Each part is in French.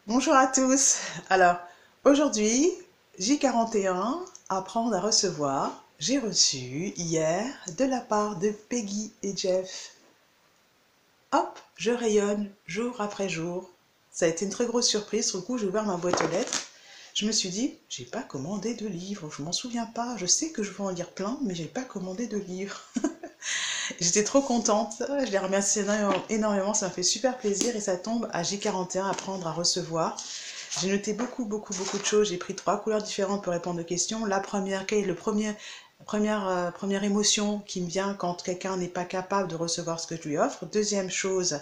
Bonjour à tous. Alors, aujourd'hui, J41, apprendre à recevoir. J'ai reçu hier de la part de Peggy et Jeff. Hop, je rayonne jour après jour. Ça a été une très grosse surprise. Sur le coup, j'ai ouvert ma boîte aux lettres. Je me suis dit, j'ai pas commandé de livre. Je m'en souviens pas. Je sais que je vais en lire plein, mais j'ai pas commandé de livre. J'étais trop contente. Je les remercie énormément. Ça me fait super plaisir et ça tombe à J41, apprendre à recevoir. J'ai noté beaucoup de choses. J'ai pris 3 couleurs différentes pour répondre aux questions. La première, quelle est première émotion qui me vient quand quelqu'un n'est pas capable de recevoir ce que je lui offre. Deuxième chose,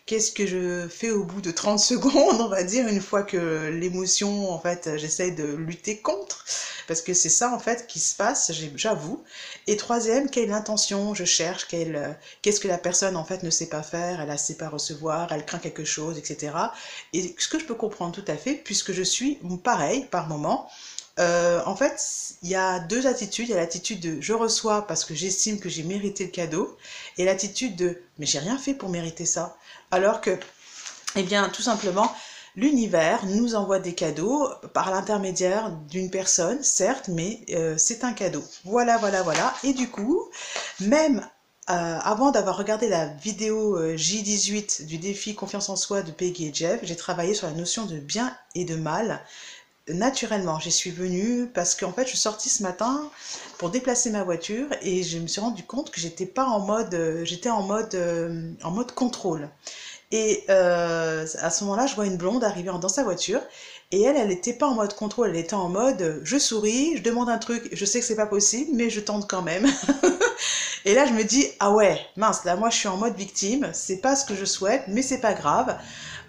qu'est-ce que je fais au bout de 30 secondes, on va dire, une fois que l'émotion, en fait, j'essaye de lutter contre, parce que c'est ça, en fait, qui se passe, j'avoue. Et troisième, quelle intention je cherche, qu'est-ce que la personne, en fait, ne sait pas faire, elle ne sait pas recevoir, elle craint quelque chose, etc. Et ce que je peux comprendre tout à fait, puisque je suis pareil par moment. En fait, il y a deux attitudes. Il y a l'attitude de je reçois parce que j'estime que j'ai mérité le cadeau, et l'attitude de mais j'ai rien fait pour mériter ça. Alors que, eh bien, tout simplement, l'univers nous envoie des cadeaux par l'intermédiaire d'une personne, certes, mais c'est un cadeau. Voilà. Et du coup, même avant d'avoir regardé la vidéo J18 du défi Confiance en soi de Peggy et Jeff, j'ai travaillé sur la notion de bien et de mal. Naturellement, j'y suis venue parce qu'en fait, je suis sortie ce matin pour déplacer ma voiture et je me suis rendu compte que j'étais pas en mode, j'étais en mode contrôle. Et à ce moment-là, je vois une blonde arriver dans sa voiture et elle n'était pas en mode contrôle, elle était en mode je souris, je demande un truc, je sais que c'est pas possible, mais je tente quand même. Et là, je me dis ah ouais, mince, là moi je suis en mode victime, c'est pas ce que je souhaite, mais c'est pas grave.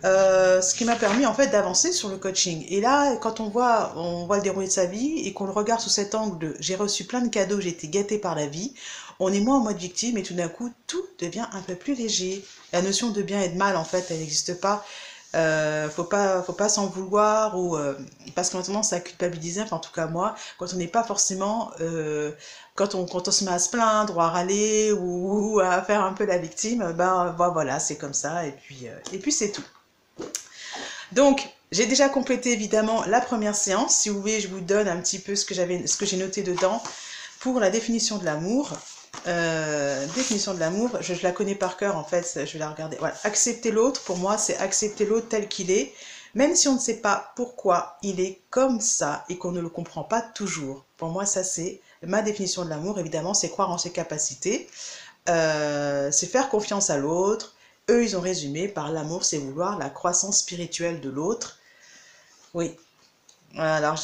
Ce qui m'a permis en fait d'avancer sur le coaching. Et là, quand on voit le déroulé de sa vie et qu'on le regarde sous cet angle de j'ai reçu plein de cadeaux, j'ai été gâtée par la vie, on est moins en mode victime et tout d'un coup, tout devient un peu plus léger. La notion de bien et de mal, en fait, elle n'existe pas. Faut pas s'en vouloir ou parce qu'on a tendance à culpabiliser, enfin en tout cas moi, quand on n'est pas forcément quand on se met à se plaindre ou à râler ou à faire un peu la victime, ben voilà, c'est comme ça et puis c'est tout. Donc, j'ai déjà complété évidemment la première séance. Si vous voulez, je vous donne un petit peu ce que j'ai noté dedans pour la définition de l'amour. Définition de l'amour, je la connais par cœur en fait, je vais la regarder. Voilà, accepter l'autre, pour moi, c'est accepter l'autre tel qu'il est, même si on ne sait pas pourquoi il est comme ça et qu'on ne le comprend pas toujours. Pour moi, ça c'est ma définition de l'amour. Évidemment, c'est croire en ses capacités, c'est faire confiance à l'autre. Eux, ils ont résumé par l'amour, c'est vouloir la croissance spirituelle de l'autre. Oui. Alors,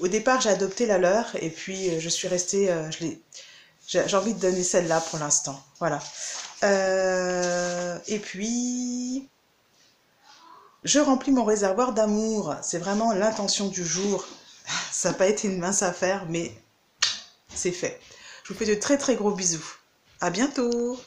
au départ, j'ai adopté la leur et puis je suis restée, j'ai envie de donner celle-là pour l'instant. Voilà. Et puis, je remplis mon réservoir d'amour. C'est vraiment l'intention du jour. Ça n'a pas été une mince affaire, mais c'est fait. Je vous fais de très gros bisous. À bientôt!